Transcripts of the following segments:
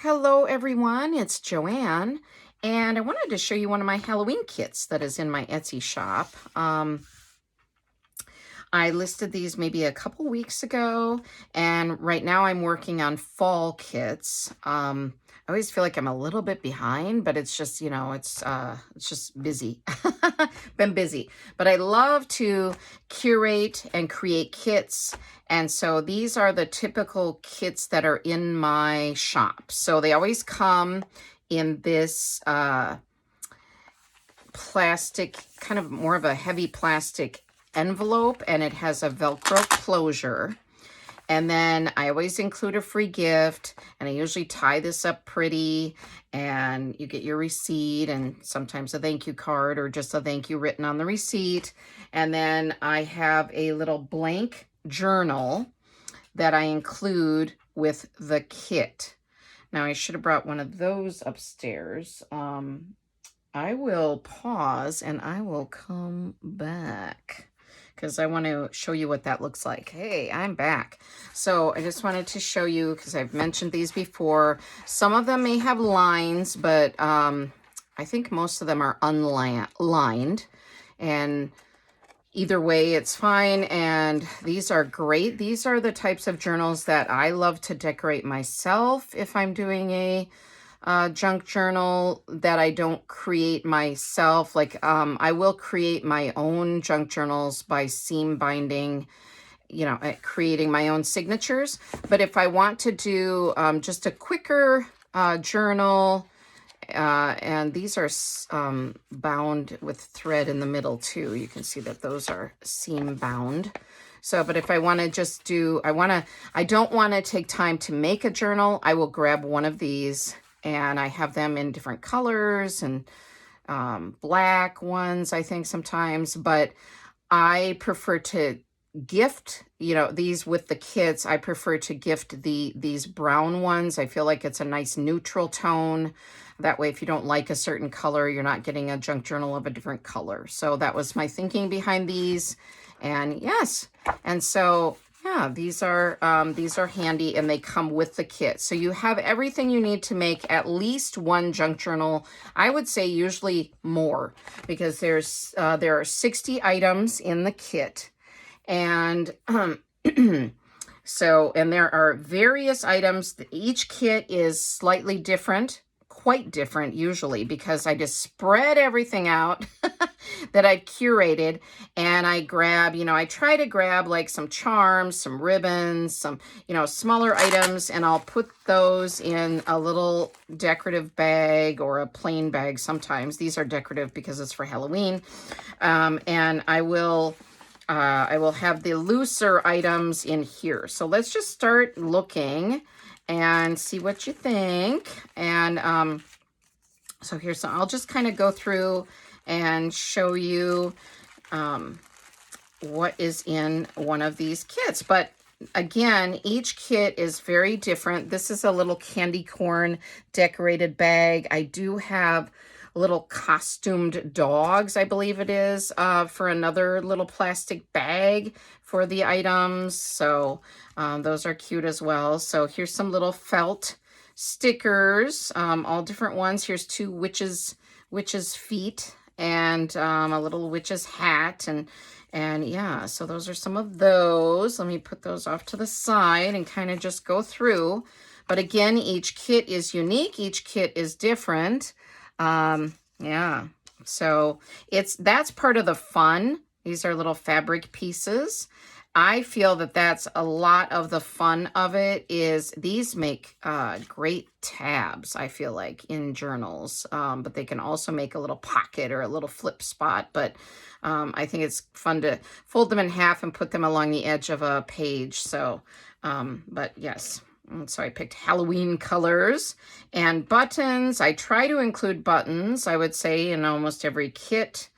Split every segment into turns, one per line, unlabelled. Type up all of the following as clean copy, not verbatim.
Hello everyone, it's Joanne, and I wanted to show you one of my Halloween kits that is in my Etsy shop. I listed these maybe a couple weeks ago, and right now I'm working on fall kits. I always feel like I'm a little bit behind, but it's just, it's just busy. Been busy. But I love to curate and create kits. And so these are the typical kits that are in my shop. So they always come in this plastic, kind of more of a heavy plastic envelope, and it has a Velcro closure. And then I always include a free gift, and I usually tie this up pretty, and you get your receipt and sometimes a thank you card or just a thank you written on the receipt. And then I have a little blank journal that I include with the kit. Now I should have brought one of those upstairs. I will pause and I will come back because I want to show you what that looks like. Hey, I'm back. So I just wanted to show you, because I've mentioned these before. Some of them may have lines, but I think most of them are unlined. And either way, it's fine. And these are great. These are the types of journals that I love to decorate myself if I'm doing a junk journal that I don't create myself. Like I will create my own junk journals by seam binding, creating my own signatures. But if I want to do just a quicker journal, and these are bound with thread in the middle too. You can see that those are seam bound. So, but if I want to just do, I don't want to take time to make a journal, I will grab one of these. And I have them in different colors and black ones, I think sometimes. But I prefer to gift, these with the kits. I prefer to gift these brown ones. I feel like it's a nice neutral tone. That way, if you don't like a certain color, you're not getting a junk journal of a different color. So that was my thinking behind these. And yes, and so yeah, these are handy, and they come with the kit. So you have everything you need to make at least one junk journal. I would say usually more, because there are 60 items in the kit. And so, and there are various items. Each kit is slightly different, quite different usually, because I just spread everything out that I've curated, and I grab, I try to grab like some charms, some ribbons, some, smaller items, and I'll put those in a little decorative bag or a plain bag sometimes. These are decorative because it's for Halloween. And I will have the looser items in here. So let's just start looking and see what you think. And so here's some, I'll just kind of go through and show you what is in one of these kits. But again, each kit is very different. This is a little candy corn decorated bag. I do have little costumed dogs, I believe it is, for another little plastic bag for the items. So those are cute as well. So here's some little felt stickers, all different ones. Here's two witches' feet and a little witch's hat, and yeah, so those are some of those. Let me put those off to the side and kind of just go through. But again, each kit is unique. Each kit is different. Yeah, so that's part of the fun. These are little fabric pieces. I feel that that's a lot of the fun of it. Is these make great tabs, I feel like, in journals, but they can also make a little pocket or a little flip spot. But I think it's fun to fold them in half and put them along the edge of a page. So, but yes. So I picked Halloween colors and buttons. I try to include buttons, I would say, in almost every kit.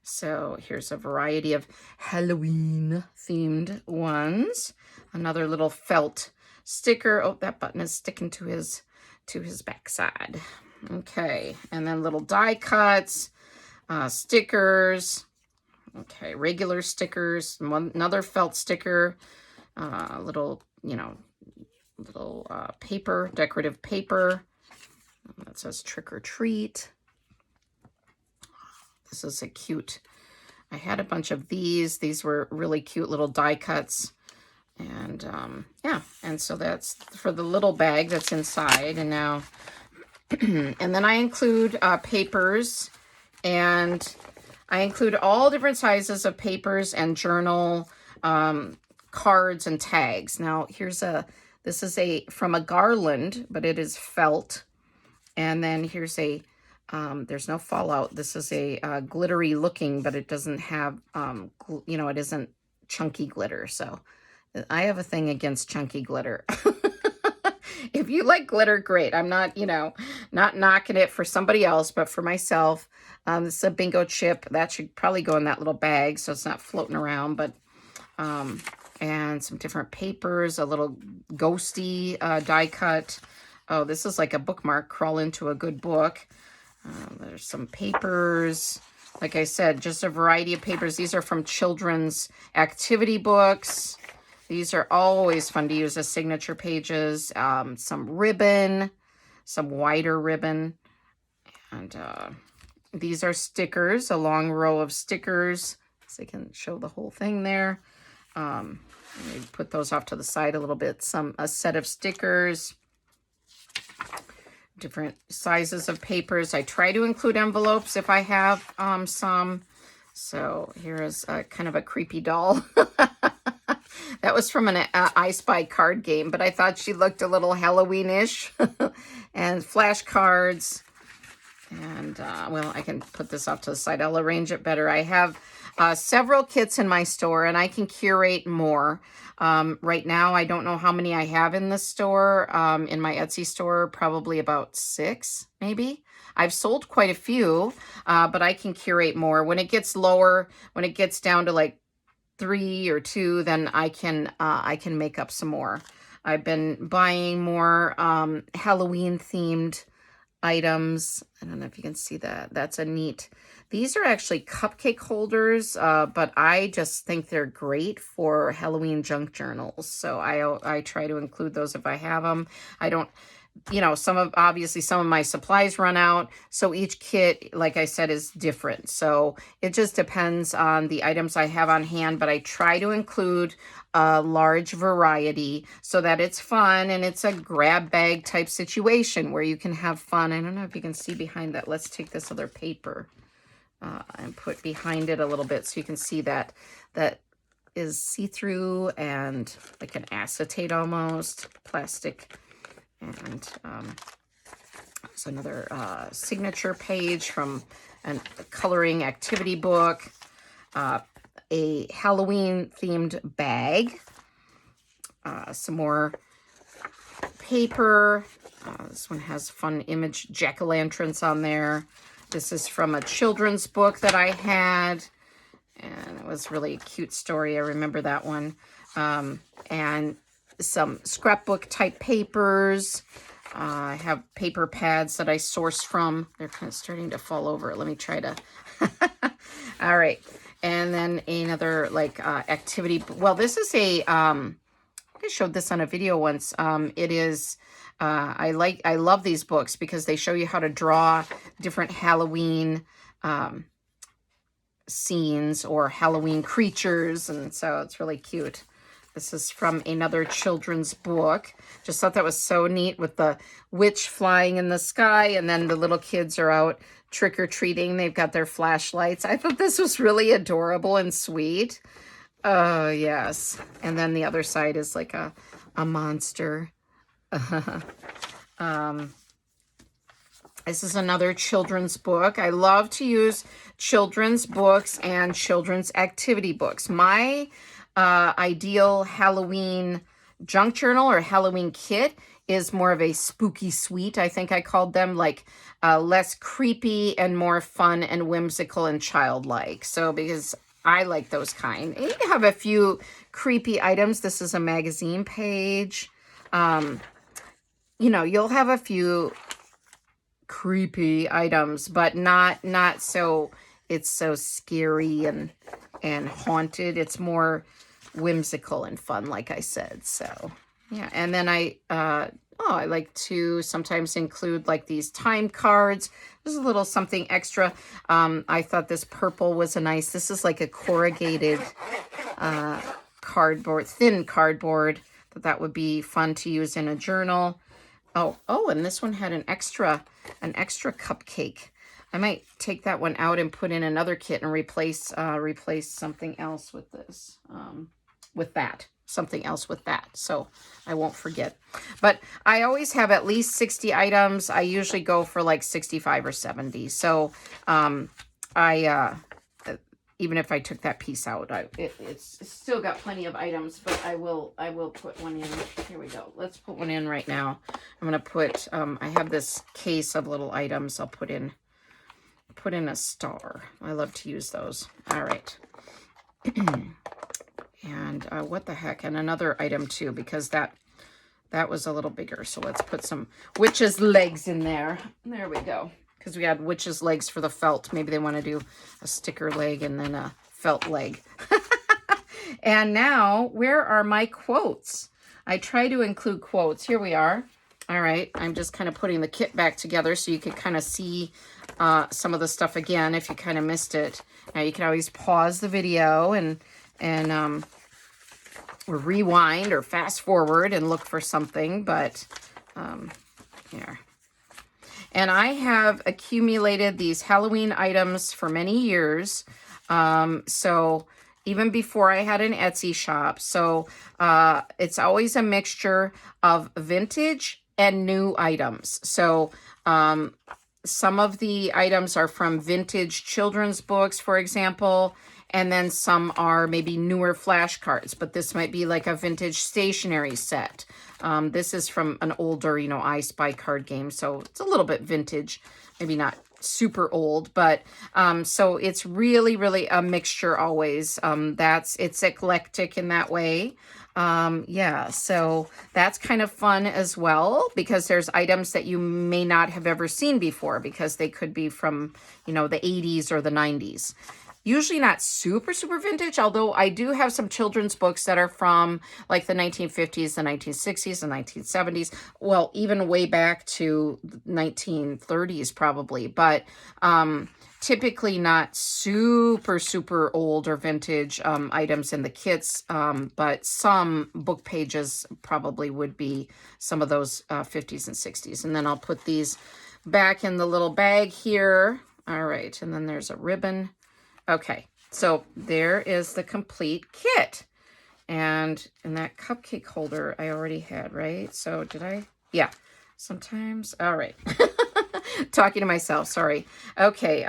So here's a variety of Halloween themed ones. Another little felt sticker. Oh, that button is sticking to his backside. Okay, and then little die cuts, stickers. Okay, regular stickers. Another felt sticker. Little paper, decorative paper. That says trick or treat. This is a cute, I had a bunch of these. These were really cute little die cuts. And yeah, and so that's for the little bag that's inside. And now, and then I include papers, and I include all different sizes of papers and journal cards and tags. Now here's this is from a garland, but it is felt. And then here's there's no fallout. This is a glittery looking, but it doesn't have, it isn't chunky glitter. So I have a thing against chunky glitter. If you like glitter, great. I'm not, not knocking it for somebody else, but for myself. This is a bingo chip. That should probably go in that little bag so it's not floating around. But and some different papers, a little ghosty die cut. Oh, this is like a bookmark. Crawl into a good book. There's some papers. Like I said, just a variety of papers. These are from children's activity books. These are always fun to use as signature pages. Some ribbon, some wider ribbon. And these are stickers, a long row of stickers. So I can show the whole thing there. Let me put those off to the side a little bit. A set of stickers. Different sizes of papers. I try to include envelopes if I have some. So here is kind of a creepy doll. That was from an I Spy card game, but I thought she looked a little Halloween-ish. And flashcards. And, well, I can put this off to the side. I'll arrange it better. I have several kits in my store, and I can curate more. Right now, I don't know how many I have in the store. In my Etsy store, probably about 6, maybe. I've sold quite a few, but I can curate more. When it gets lower, when it gets down to like 3 or 2, then I can make up some more. I've been buying more Halloween themed items. I don't know if you can see that. That's a neat. These are actually cupcake holders, but I just think they're great for Halloween junk journals. So I try to include those if I have them. I don't, obviously some of my supplies run out. So each kit, like I said, is different. So it just depends on the items I have on hand, but I try to include a large variety so that it's fun and it's a grab bag type situation where you can have fun. I don't know if you can see behind that. Let's take this other paper and put behind it a little bit so you can see that is see-through and like an acetate almost, plastic. And there's another signature page from a coloring activity book, a Halloween themed bag, some more paper. This one has fun image jack-o'-lanterns on there. This is from a children's book that I had, and it was really a cute story. I remember that one. And some scrapbook type papers. I have paper pads that I sourced from. They're kind of starting to fall over. Let me try to. All right. And then another like activity. Well, this is I showed this on a video once. It is, I love these books because they show you how to draw different Halloween scenes or Halloween creatures. And so it's really cute. This is from another children's book. Just thought that was so neat with the witch flying in the sky and then the little kids are out trick-or-treating. They've got their flashlights. I thought this was really adorable and sweet. Oh, yes. And then the other side is like a monster. This is another children's book. I love to use children's books and children's activity books. My ideal Halloween junk journal or Halloween kit is more of a spooky sweet. I think I called them, like less creepy and more fun and whimsical and childlike. So because I like those kind. And you have a few creepy items. This is a magazine page. You'll have a few creepy items, but not so it's so scary and haunted. It's more whimsical and fun, like I said. So yeah, and then I Oh, I like to sometimes include like these time cards. There's a little something extra. I thought this purple was this is like a corrugated cardboard, thin cardboard. That would be fun to use in a journal. Oh, and this one had an extra cupcake. I might take that one out and put in another kit and replace something else with this, something else with that. So I won't forget. But I always have at least 60 items. I usually go for like 65 or 70. So even if I took that piece out, it's still got plenty of items, but I will put one in. Here we go. Let's put one in right now. I'm going to put, I have this case of little items. I'll put in a star. I love to use those. All right. And what the heck? And another item too, because that was a little bigger. So let's put some witch's legs in there. There we go. Because we had witch's legs for the felt. Maybe they want to do a sticker leg and then a felt leg. And now, where are my quotes? I try to include quotes. Here we are. All right. I'm just kind of putting the kit back together so you can kind of see some of the stuff again if you kind of missed it. Now, you can always pause the video and or rewind or fast forward and look for something. But here. And I have accumulated these Halloween items for many years. So even before I had an Etsy shop. So it's always a mixture of vintage and new items. So some of the items are from vintage children's books, for example. And then some are maybe newer flashcards, but this might be like a vintage stationery set. This is from an older, I Spy card game, so it's a little bit vintage, maybe not super old, but so it's really, really a mixture always. It's eclectic in that way. Yeah, so that's kind of fun as well, because there's items that you may not have ever seen before, because they could be from, the 80s or the 90s. Usually not super, super vintage, although I do have some children's books that are from like the 1950s, the 1960s, the 1970s. Well, even way back to 1930s probably, but typically not super, super old or vintage items in the kits, but some book pages probably would be some of those 50s and 60s. And then I'll put these back in the little bag here. All right, and then there's a ribbon. Okay, so there is the complete kit. And in that cupcake holder I already had, right? So did I? Yeah, sometimes. All right. Talking to myself, sorry. Okay,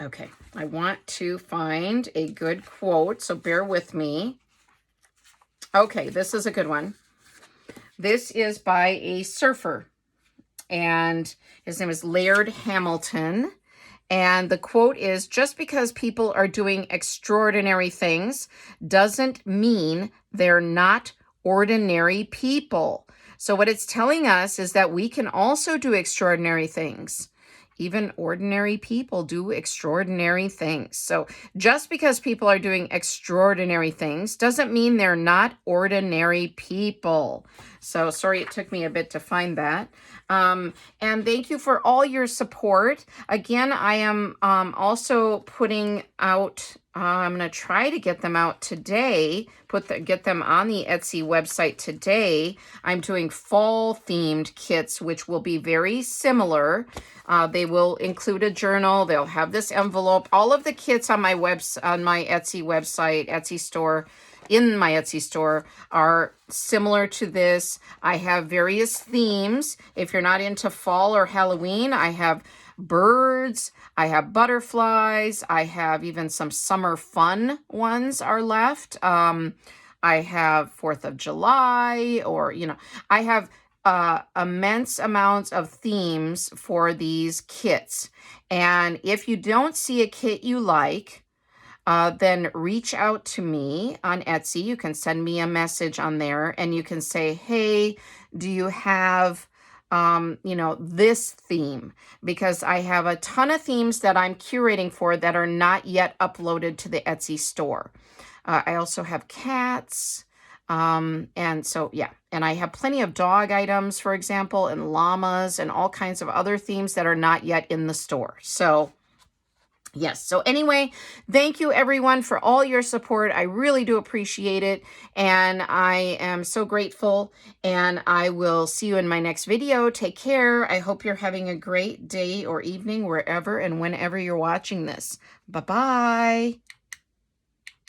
okay. I want to find a good quote, so bear with me. Okay, this is a good one. This is by a surfer, and his name is Laird Hamilton. And the quote is, just because people are doing extraordinary things doesn't mean they're not ordinary people. So what it's telling us is that we can also do extraordinary things. Even ordinary people do extraordinary things. So just because people are doing extraordinary things doesn't mean they're not ordinary people. So sorry it took me a bit to find that. And thank you for all your support. Again, I am also putting out, I'm going to try to get them out today, get them on the Etsy website today. I'm doing fall themed kits, which will be very similar. They will include a journal. They'll have this envelope. All of the kits on my Etsy website, Etsy store, in my Etsy store are similar to this. I have various themes. If you're not into fall or Halloween, I have birds, I have butterflies, I have even some summer fun ones are left. I have 4th of July, or, I have immense amounts of themes for these kits. And if you don't see a kit you like, then reach out to me on Etsy. You can send me a message on there and you can say, hey, do you have, this theme? Because I have a ton of themes that I'm curating for that are not yet uploaded to the Etsy store. I also have cats. And so, yeah, and I have plenty of dog items, for example, and llamas and all kinds of other themes that are not yet in the store. So yes. So anyway, thank you everyone for all your support. I really do appreciate it. And I am so grateful. And I will see you in my next video. Take care. I hope you're having a great day or evening wherever and whenever you're watching this. Bye-bye.